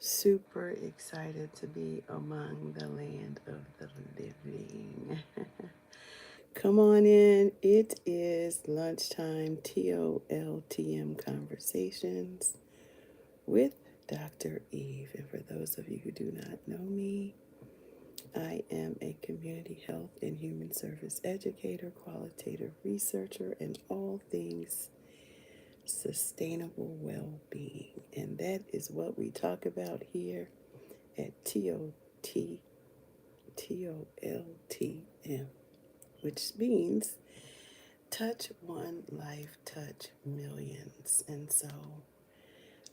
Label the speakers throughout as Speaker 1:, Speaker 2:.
Speaker 1: Super excited to be among the land of the living. Come on in. It is lunchtime TOLTM conversations with Dr. Eve. And for those of you who do not know me, I am a community health and human service educator, qualitative researcher, and all things sustainable well-being. And that is what we talk about here at TOLTM, which means touch one life, touch millions. And so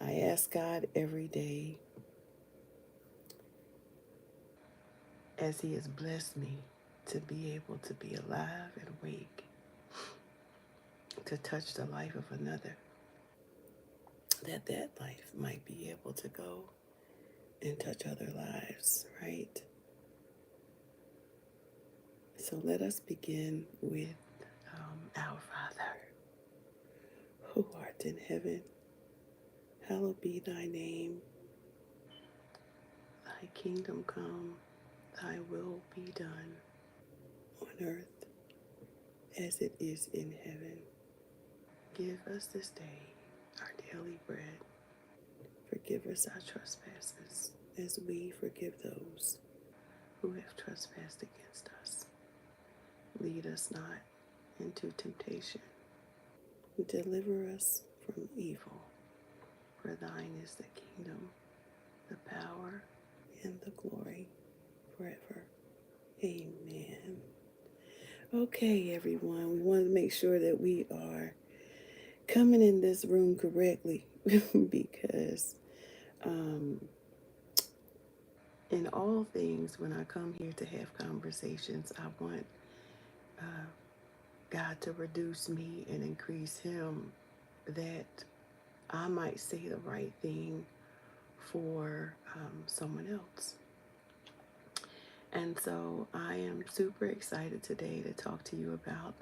Speaker 1: I ask God every day, as He has blessed me to be able to be alive and awake, to touch the life of another, that life might be able to go and touch other lives, right? So let us begin with our Father, who art in heaven, hallowed be thy name. Thy kingdom come, thy will be done on earth as it is in heaven. Give us this day our daily bread. Forgive us our trespasses as we forgive those who have trespassed against us. Lead us not into temptation. Deliver us from evil. For thine is the kingdom, the power, and the glory forever. Amen. Okay, everyone, we want to make sure that we are coming in this room correctly because in all things, when I come here to have conversations, I want God to reduce me and increase Him, that I might say the right thing for someone else. And so I am super excited today to talk to you about.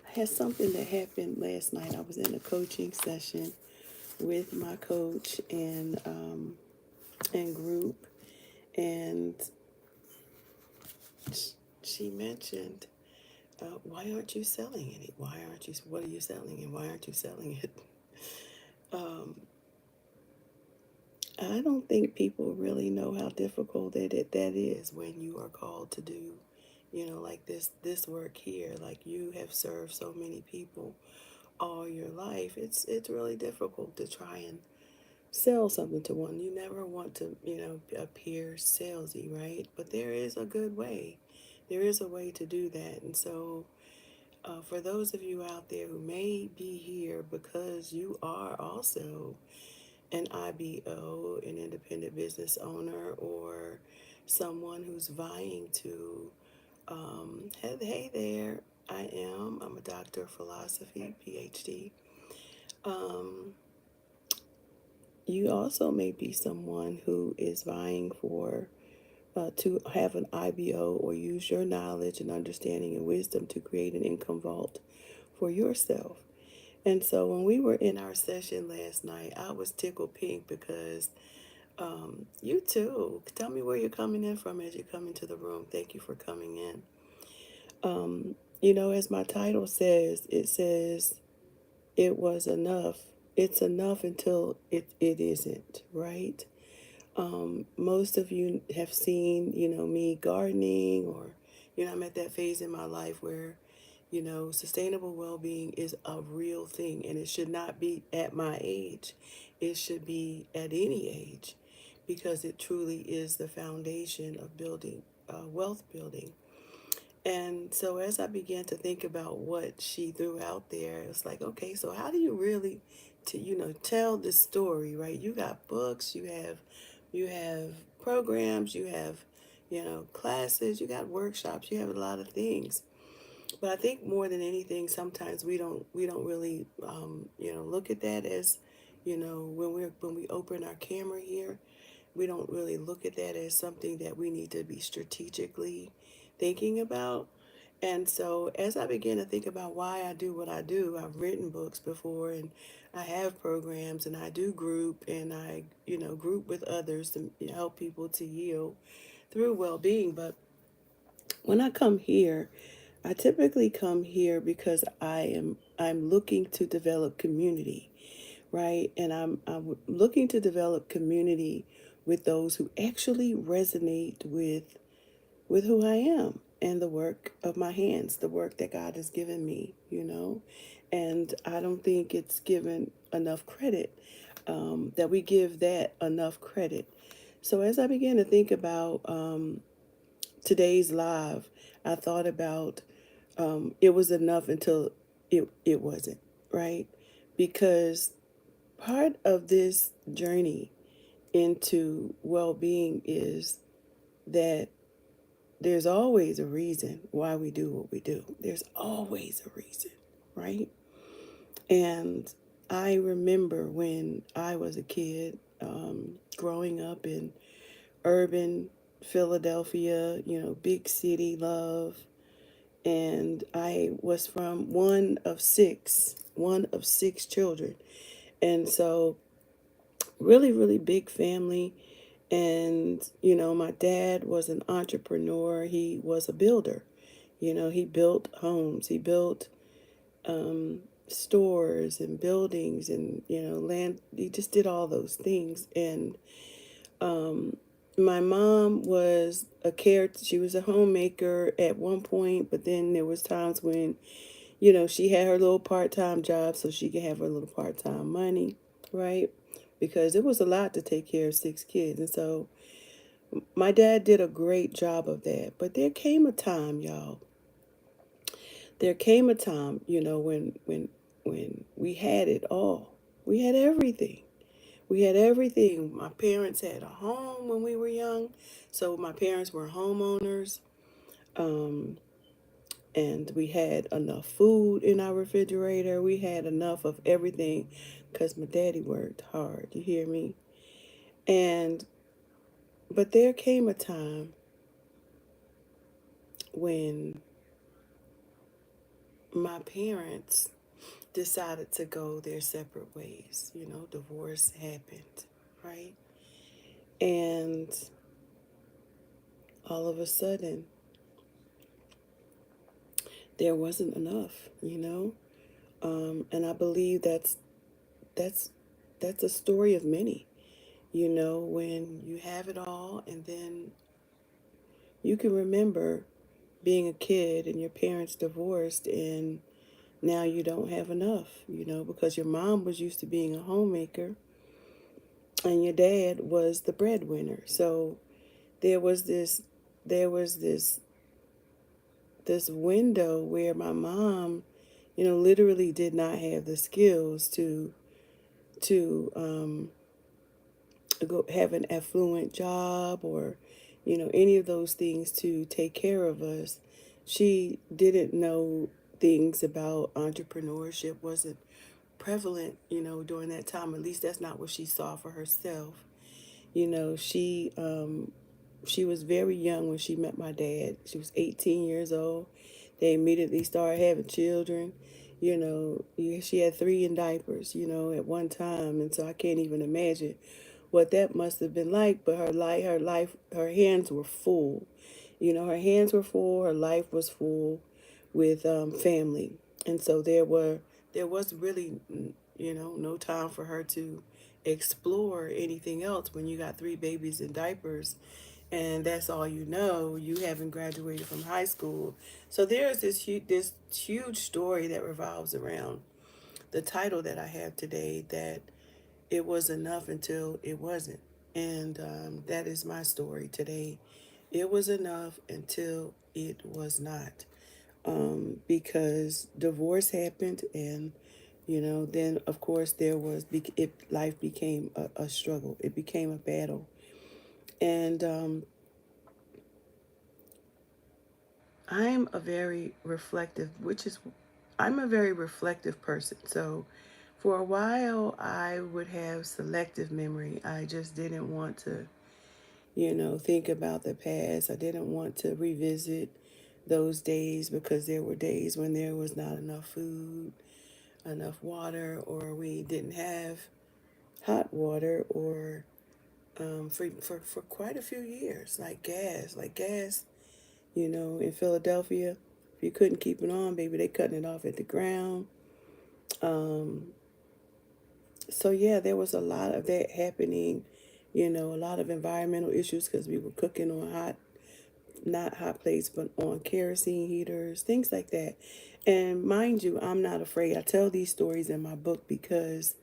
Speaker 1: I had something that happened last night. I was in a coaching session with my coach and group, and she mentioned, "Why aren't you selling any? Why aren't you? What are you selling, and why aren't you selling it?" I don't think people really know how difficult that is when you are called to do, like this work here. Like, you have served so many people all your life. It's really difficult to try and sell something to one. You never want to, appear salesy, right? But there is a good way. There is a way to do that. And so, for those of you out there who may be here because you are also an IBO, an independent business owner, or someone who's vying to, hey there, I'm a doctor of philosophy, PhD. You also may be someone who is vying for to have an IBO or use your knowledge and understanding and wisdom to create an income vault for yourself. And so when we were in our session last night, I was tickled pink because you too. Tell me where you're coming in from as you come into the room. Thank you for coming in. As my title says, it says, it was enough. It's enough until it isn't, right? Most of you have seen, me gardening, or, I'm at that phase in my life where, sustainable well-being is a real thing, and it should not be at my age. It should be at any age, because it truly is the foundation of building, wealth building. And so as I began to think about what she threw out there, it's like, okay, so how do you really tell this story, right? You got books, you have programs, you have, classes, you got workshops, you have a lot of things. But I think more than anything, sometimes we don't really look at that as, when we open our camera here, we don't really look at that as something that we need to be strategically thinking about. And so as I began to think about why I do what I do, I've written books before, and I have programs, and I do group, and I, group with others to help people to heal through well-being. But when I come here, I typically come here because I'm looking to develop community, right? And I'm looking to develop community with those who actually resonate with who I am and the work of my hands, the work that God has given me. And I don't think it's given enough credit, that we give that enough credit. So as I began to think about today's live, I thought about it was enough until it wasn't, right? Because part of this journey into well being is that there's always a reason why we do what we do. There's always a reason, right? And I remember when I was a kid, growing up in urban Philadelphia, big city love. And I was from one of six children. And so, really, really big family. And, my dad was an entrepreneur. He was a builder. He built homes, he built stores and buildings and, land. He just did all those things. And my mom was she was a homemaker at one point, but then there was times when, she had her little part-time job so she could have her little part-time money, right? Because it was a lot to take care of six kids. And so my dad did a great job of that. But there came a time, y'all. There came a time, when we had it all. We had everything. We had everything. My parents had a home when we were young. So my parents were homeowners. Um, and we had enough food in our refrigerator. We had enough of everything because my daddy worked hard. You hear me? And but there came a time when my parents decided to go their separate ways. Divorce happened, right? And all of a sudden, there wasn't enough. And I believe that's that's a story of many. When you have it all, and then you can remember being a kid and your parents divorced, and now you don't have enough, because your mom was used to being a homemaker and your dad was the breadwinner. So there was this there was this window where my mom, literally did not have the skills to go have an affluent job, or any of those things to take care of us. She didn't know things about entrepreneurship, wasn't prevalent, during that time. At least that's not what she saw for herself. You know, she was very young when she met my dad. She was 18 years old. They immediately started having children. She had three in diapers, at one time. And so I can't even imagine what that must have been like. But her hands were full. Her hands were full. Her life was full with family. And so there was really, no time for her to explore anything else when you got three babies in diapers, and that's all you haven't graduated from high school. So there's this huge story that revolves around the title that I have today, that it was enough until it wasn't. And that is my story today. It was enough until it was not. Because divorce happened, and then of course life became a struggle. It became a battle. And I'm a very reflective, I'm a very reflective person. So for a while, I would have selective memory. I just didn't want to, think about the past. I didn't want to revisit those days, because there were days when there was not enough food, enough water, or we didn't have hot water, or for quite a few years, like gas, in Philadelphia, if you couldn't keep it on, baby, they cutting it off at the ground. Um, so yeah, there was a lot of that happening, a lot of environmental issues because we were cooking on not hot plates, but on kerosene heaters, things like that. And mind you, I'm not afraid. I tell these stories in my book because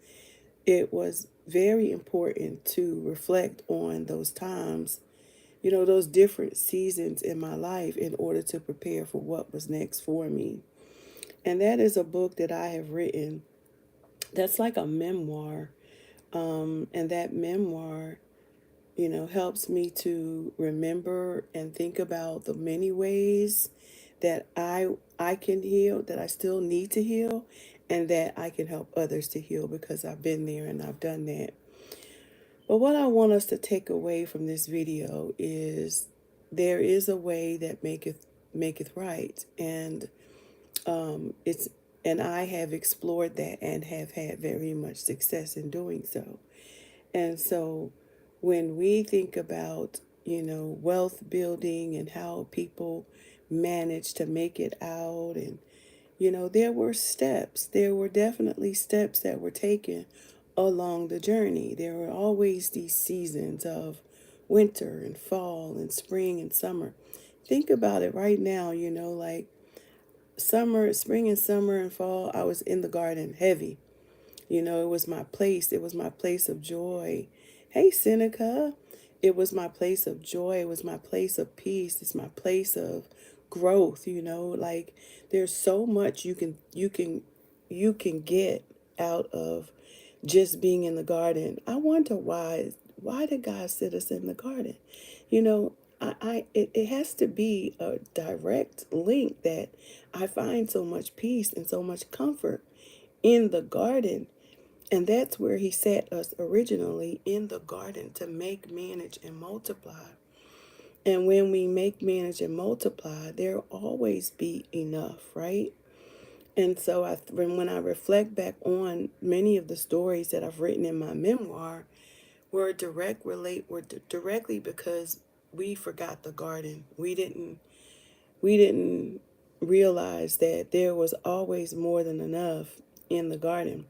Speaker 1: it was very important to reflect on those times, those different seasons in my life in order to prepare for what was next for me. And that is a book that I have written that's like a memoir. And that memoir, helps me to remember and think about the many ways that I can heal, that I still need to heal, and that I can help others to heal because I've been there and I've done that. But what I want us to take away from this video is there is a way that maketh right, and it's and I have explored that and have had very much success in doing so. And so when we think about, wealth building and how people manage to make it out, and, there were definitely steps that were taken along the journey. There were always these seasons of winter and fall and spring and summer. Think about it right now, like summer, spring and summer and fall, I was in the garden heavy. It was my place. It was my place of joy. Hey, Seneca. It was my place of joy. It was my place of peace. It's my place of growth, like there's so much you can get out of just being in the garden. I wonder why did God sit us in the garden? You know, it has to be a direct link that I find so much peace and so much comfort in the garden. And that's where he set us originally, in the garden, to make, manage, and multiply. And when we make, manage, and multiply, there'll always be enough, right? And so when I reflect back on many of the stories that I've written in my memoir, were directly because we forgot the garden. We didn't realize that there was always more than enough in the garden,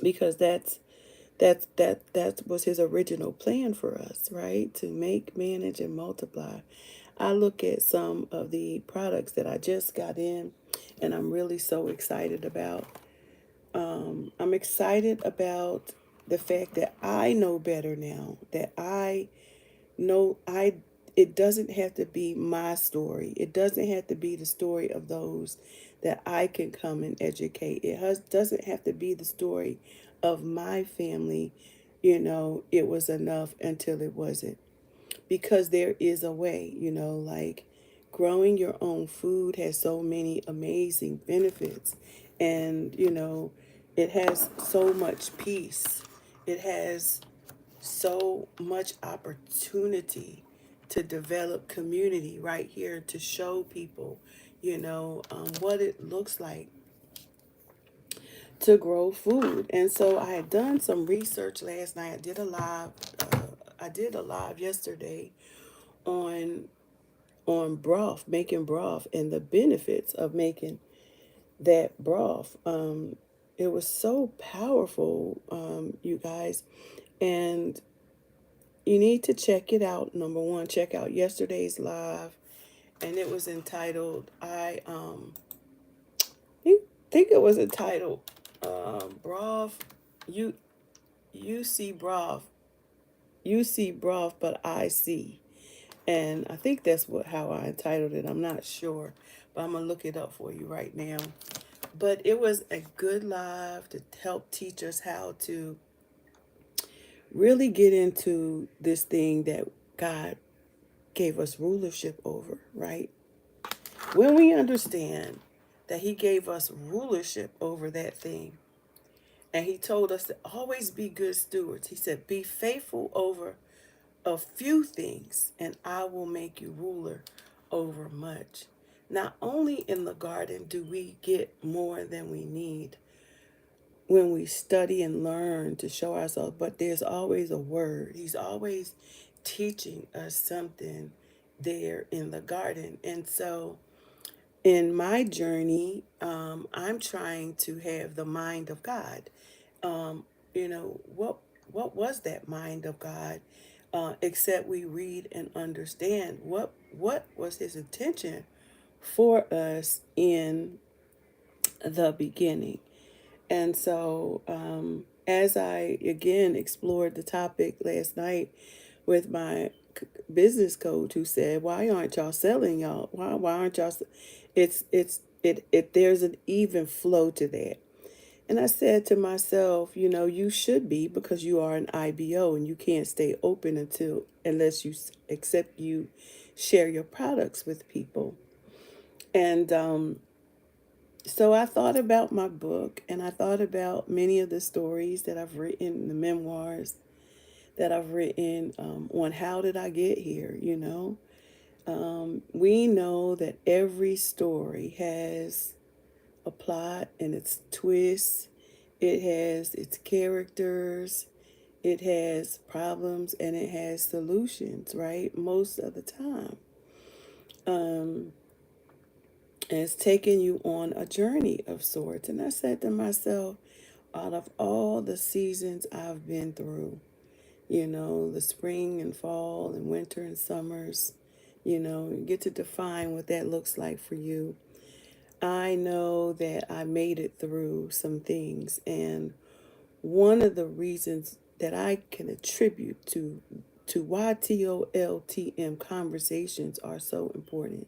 Speaker 1: because that was his original plan for us, right? To make, manage, and multiply. I look at some of the products that I just got in, and I'm really so excited about. I'm excited about the fact that I know better now. That I know it doesn't have to be my story. It doesn't have to be the story of those that I can come and educate. Doesn't have to be the story of my family. It was enough until it wasn't. Because there is a way, like growing your own food has so many amazing benefits. And, it has so much peace. It has so much opportunity to develop community right here, to show people, what it looks like to grow food. And so I had done some research last night. I did a live yesterday on broth, making broth, and the benefits of making that broth. It was so powerful, you guys, and you need to check it out. Number one, check out yesterday's live, and it was entitled think it was entitled broth. You you see broth, but I see. And I think that's how I entitled it. I'm not sure, but I'm gonna look it up for you right now. But it was a good live to help teach us how to really get into this thing that God gave us rulership over, right? When we understand that he gave us rulership over that thing, and he told us to always be good stewards. He said, be faithful over a few things, and I will make you ruler over much. Not only in the garden do we get more than we need when we study and learn to show ourselves, but there's always a word. He's always teaching us something there in the garden. And so in my journey, I'm trying to have the mind of God. Um, what was that mind of God? Except we read and understand what was His intention for us in the beginning. And so, as I again explored the topic last night with my business coach, who said, "Why aren't y'all selling, y'all? Why aren't y'all?" It. There's an even flow to that. And I said to myself, you should be, because you are an IBO and you can't stay open unless you share your products with people. And so I thought about my book, and I thought about many of the stories that I've written, the memoirs that I've written, on how did I get here. We know that every story has a plot and its twists. It has its characters, it has problems, and it has solutions, right? Most of the time. Um, and it's taking you on a journey of sorts. And I said to myself, out of all the seasons I've been through, the spring and fall and winter and summers, you get to define what that looks like for you. I know that I made it through some things, and one of the reasons that I can attribute to why TOLTM conversations are so important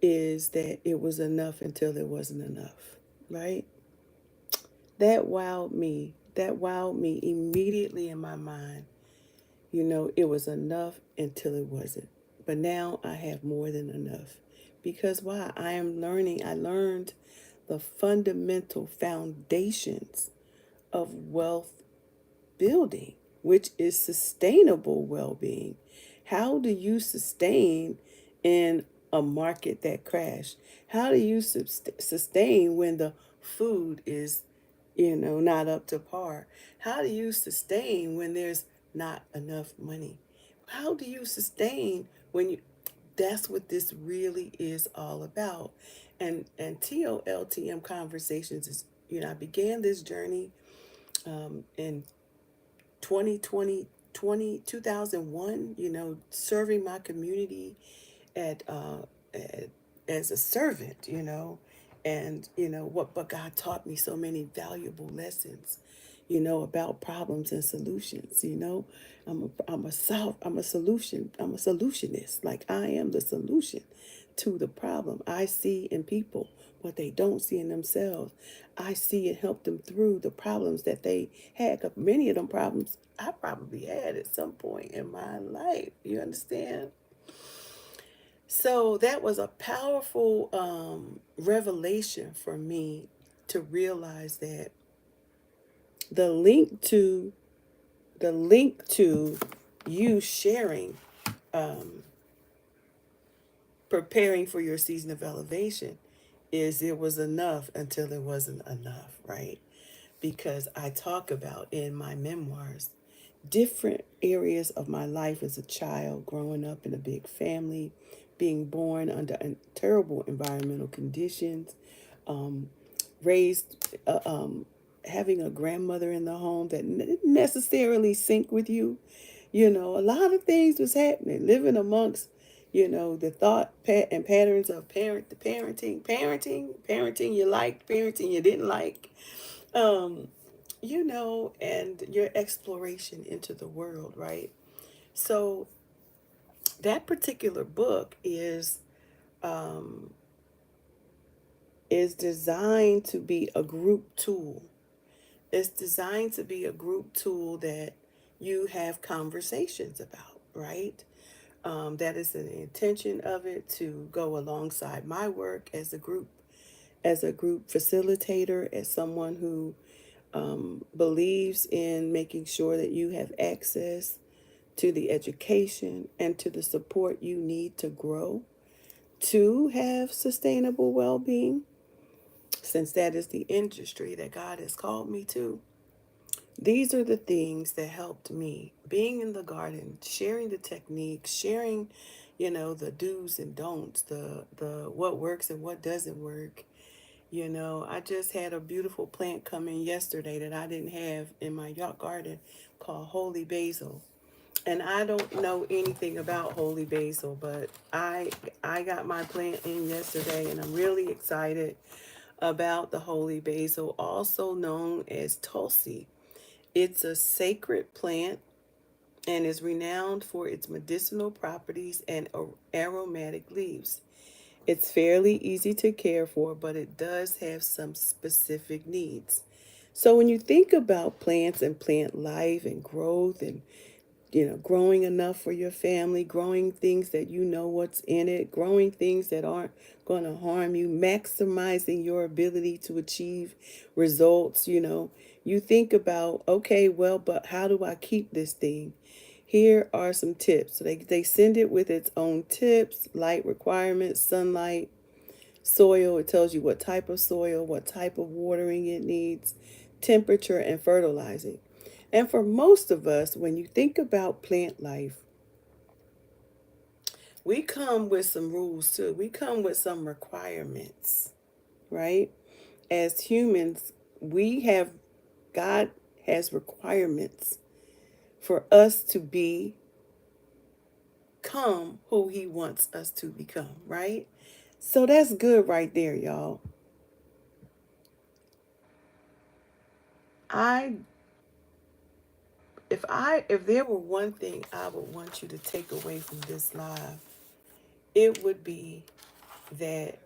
Speaker 1: is that it was enough until there wasn't enough, right? That wowed me. That wowed me immediately in my mind. It was enough until it wasn't. But now I have more than enough. Because why? I learned the fundamental foundations of wealth building, which is sustainable well-being. How do you sustain in a market that crashed? How do you sustain when the food is, not up to par? How do you sustain when there's not enough money? How do you sustain when you that's what this really is all about. And TOLTM conversations is, I began this journey in 2020 2001, serving my community at, at as a servant, and but God taught me so many valuable lessons, about problems and solutions. I'm a solutionist. Like, I am the solution to the problem. I see in people what they don't see in themselves. I see and help them through the problems that they had. 'Cause many of them problems I probably had at some point in my life. You understand? So that was a powerful revelation for me, to realize that the link to the link to you sharing, um, preparing for your season of elevation, is it was enough until it wasn't enough, right? Because I talk about in my memoirs different areas of my life as a child, growing up in a big family, being born under terrible environmental conditions, um, raised, having a grandmother in the home that didn't necessarily sync with you. A lot of things was happening, living amongst, the and patterns of parenting you liked, parenting you didn't like, um, and your exploration into the world, right? So that particular book um, is designed to be a group tool. It's designed to be a group tool that you have conversations about, right? That is the intention of it, to go alongside my work as a group facilitator, as someone who believes in making sure that you have access to the education and to the support you need to grow. to have sustainable well-being, since that is the industry that God has called me to, these are the things that helped me. Being in the garden, sharing the techniques, sharing, the do's and don'ts, the what works and what doesn't work. I just had a beautiful plant come in yesterday that I didn't have in my yacht garden called holy basil. And I don't know anything about holy basil, but I got my plant in yesterday and I'm really excited about the holy basil, also known as tulsi. It's a sacred plant and is renowned for its medicinal properties and aromatic leaves. It's fairly easy to care for, but it does have some specific needs. So when you think about plants and plant life and growth and growing enough for your family, growing things that you know what's in it, growing things that aren't going to harm you, maximizing your ability to achieve results, you think about, okay, well, but how do I keep this thing? Here are some tips. So they send it with its own tips, light requirements, sunlight, soil. It tells you what type of soil, what type of watering it needs, temperature, and fertilizing. And for most of us, when you think about plant life, we come with some rules too. We come with some requirements, right? As humans, God has requirements for us to become who He wants us to become, right? So that's good right there, y'all. I if there were one thing I would want you to take away from this live, it would be that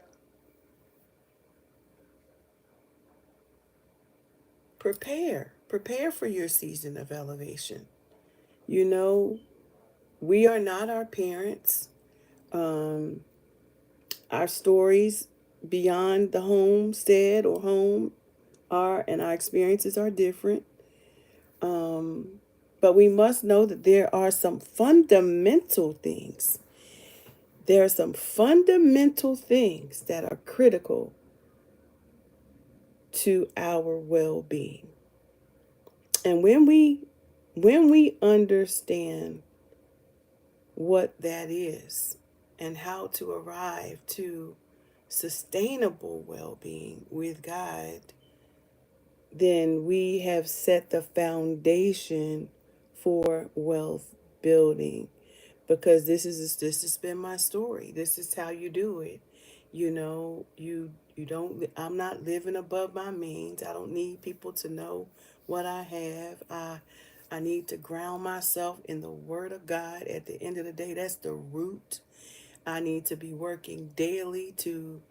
Speaker 1: prepare for your season of elevation. You know, we are not our parents. Um, our stories beyond the homestead or home are, and our experiences are different. Um, but we must know that there are some fundamental things. There are some fundamental things that are critical to our well-being. And when we understand what that is and how to arrive to sustainable well-being with God, then we have set the foundation for wealth building. Because this has been my story. This is how you do it. You don't. I'm not living above my means. I don't need people to know what I have. I need to ground myself in the Word of God. At the end of the day, that's the root. I need to be working daily to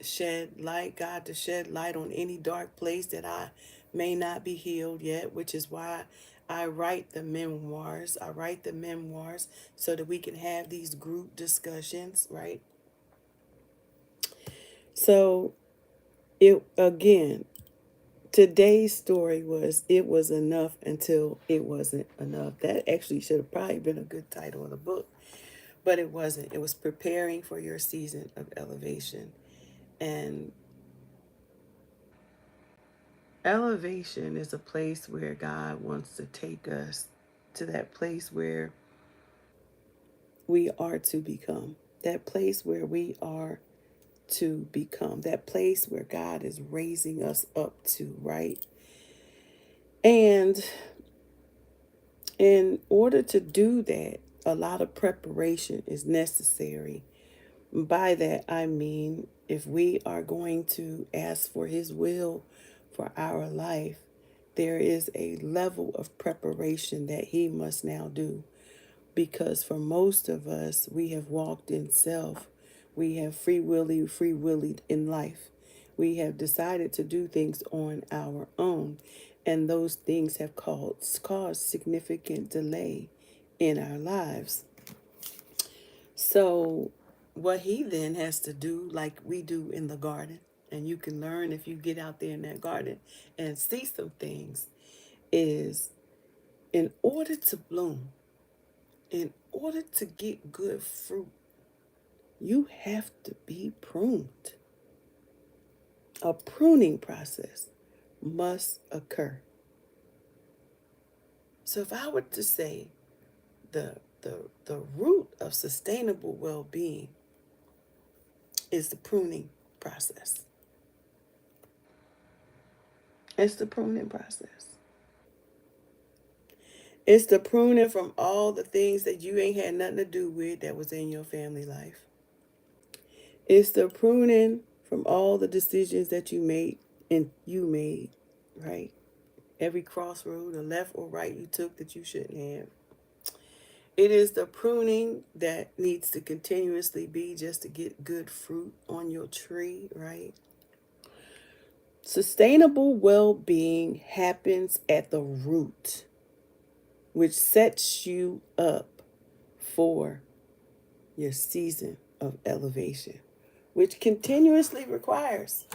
Speaker 1: shed light, God, to shed light on any dark place that I may not be healed yet, which is why I write the memoirs. I write the memoirs so that we can have these group discussions, right? So it again, today's story was it was enough until it wasn't enough. That actually should have probably been a good title of the book, but it wasn't. It was preparing for your season of elevation. And elevation is a place where God wants to take us to that place where we are to become, that place where we are to become, that place where God is raising us up to, right? And in order to do that, a lot of preparation is necessary. By that, I mean, if we are going to ask for His will for our life, there is a level of preparation that He must now do. Because for most of us, we have walked in self. We have free willied in life. We have decided to do things on our own. And those things have caused significant delay in our lives. So what He then has to do, like we do in the garden, and you can learn if you get out there in that garden and see some things, is in order to bloom, in order to get good fruit, You have to be pruned. A pruning process must occur. So if I were to say the root of sustainable well-being is the pruning process. It's the pruning process. It's the pruning from all the things that you ain't had nothing to do with that was in your family life. It's the pruning from all the decisions that you made, right? Every crossroad, or left or right you took that you shouldn't have. It is the pruning that needs to continuously be just to get good fruit on your tree, right? Sustainable well-being happens at the root, which sets you up for your season of elevation, which continuously requires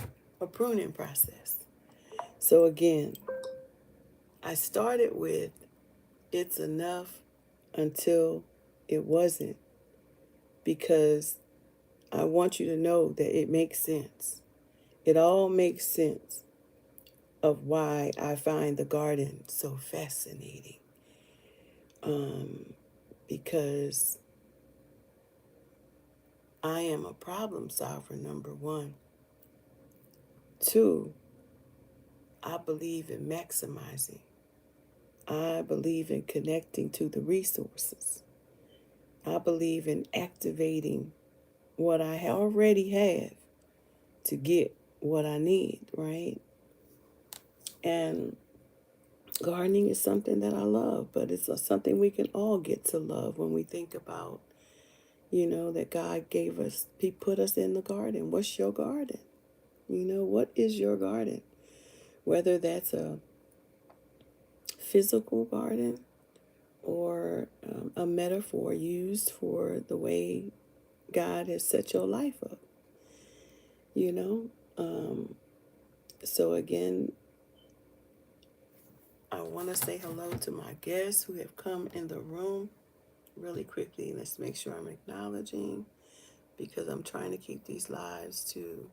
Speaker 1: a pruning process. So again, I started with it's enough until it wasn't, because I want you to know that it makes sense. It all makes sense of why I find the garden so fascinating. Because I am a problem solver, number one. Two, I believe in maximizing. I believe in connecting to the resources. I believe in activating what I already have to get what I need, right? And gardening is something that I love, but it's something we can all get to love when we think about, that God gave us, He put us in the garden. What's your garden? What is your garden? Whether that's a physical garden or a metaphor used for the way God has set your life up, you know? So again, I want to say hello to my guests who have come in the room really quickly. Let's make sure I'm acknowledging, because I'm trying to keep these lives to.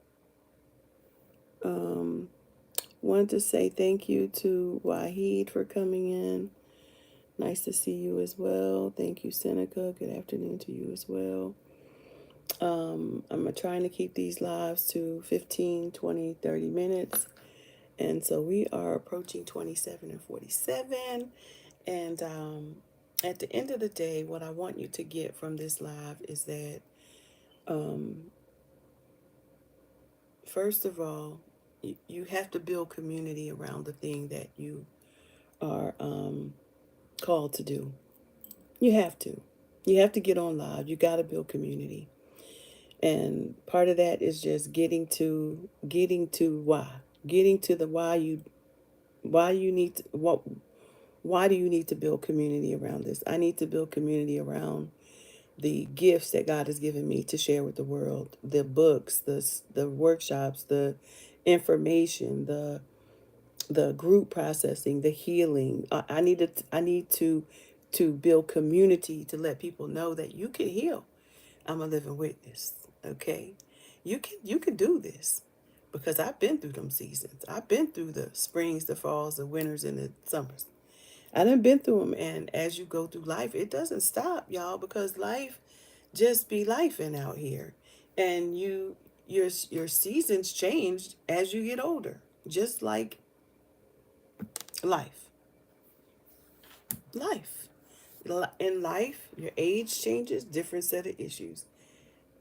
Speaker 1: Wanted to say thank you to Wahid for coming in. Nice to see you as well. Thank you, Seneca. Good afternoon to you as well. I'm trying to keep these lives to 15, 20, 30 minutes. And so we are approaching 27 and 47. And at the end of the day, what I want you to get from this live is that, first of all, you have to build community around the thing that you are called to do. You have to. You have to get on live. You got to build community. And part of that is just getting to why. Getting to the why you need to, why do you need to build community around this? I need to build community around the gifts that God has given me to share with the world, the books, the workshops, the information, the group processing, the healing. I need to build community to let people know that you can heal. I'm a living witness. Okay, you can do this, because I've been through them seasons. I've been through the springs, the falls, the winters, and the summers. I done been through them, and as you go through life, it doesn't stop, y'all, because life just be lifing out here, and your seasons changed as you get older, just like life. Life. In life, your age changes, different set of issues,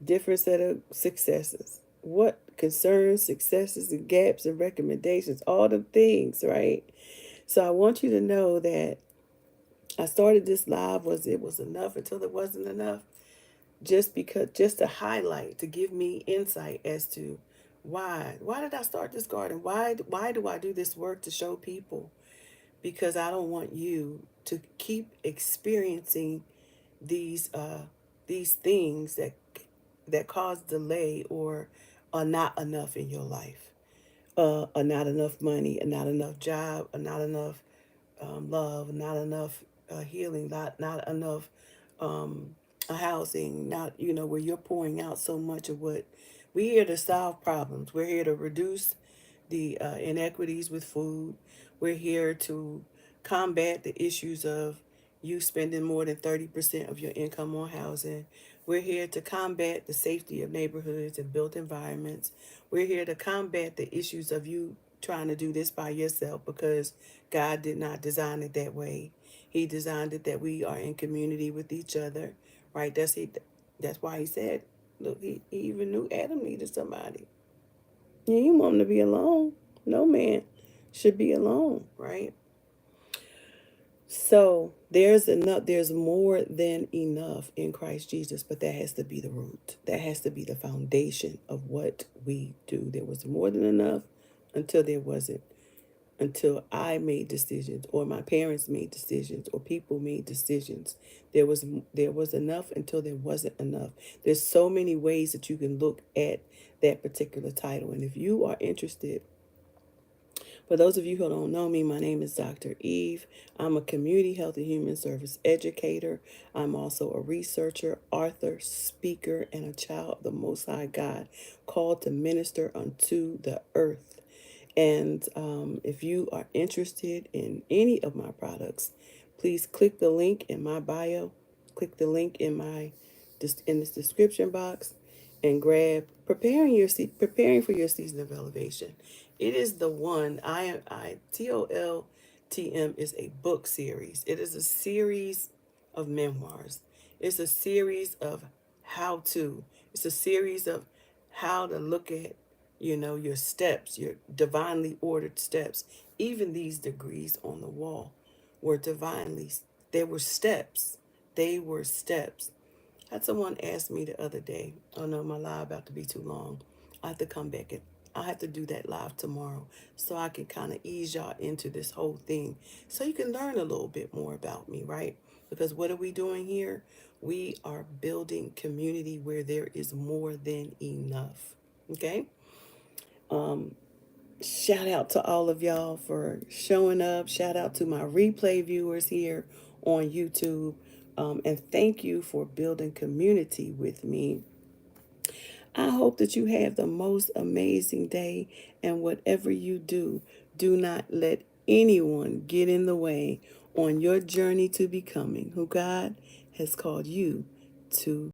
Speaker 1: different set of successes. What concerns, successes, and gaps and recommendations, all the things, right? So I want you to know that I started this live it was enough until it wasn't enough, just to highlight, to give me insight as to why did I start this garden? Why do I do this work to show people? Because I don't want you to keep experiencing these things that cause delay or are not enough in your life. Are not enough money, are not enough job, are not enough love, not enough healing, not enough a housing, not, where you're pouring out so much of what we're here to solve problems. We're here to reduce the inequities with food. We're here to combat the issues of you spending more than 30% of your income on housing. We're here to combat the safety of neighborhoods and built environments. We're here to combat the issues of you trying to do this by yourself because God did not design it that way. He designed it that we are in community with each other, right? That's why he said, look, he even knew Adam needed somebody. Yeah, you want him to be alone. No man should be alone, right? So there's more than enough in Christ Jesus, but that has to be the root. That has to be the foundation of what we do. There was more than enough until there wasn't. Until I made decisions, or my parents made decisions, or people made decisions. There was enough until there wasn't enough. There's so many ways that you can look at that particular title. And if you are interested, for those of you who don't know me, my name is Dr. Eve. I'm a community health and human service educator. I'm also a researcher, author, speaker, and a child of the Most High God, called to minister unto the earth. And if you are interested in any of my products, please click the link in my bio, click the link in this description box, and grab preparing for your season of elevation. It is the one I TOLTM is a book series. It is a series of memoirs. It's a series of how to. It's a series of how to look at your steps, your divinely ordered steps. Even these degrees on the wall were divinely, they were steps. They were steps. I had someone ask me the other day, oh no, my live about to be too long. I have to come back and I have to do that live tomorrow so I can kind of ease y'all into this whole thing so you can learn a little bit more about me, right? Because what are we doing here? We are building community where there is more than enough. Okay? Shout out to all of y'all for showing up. Shout out to my replay viewers here on YouTube. And thank you for building community with me. I hope that you have the most amazing day. And whatever you do, do not let anyone get in the way on your journey to becoming who God has called you to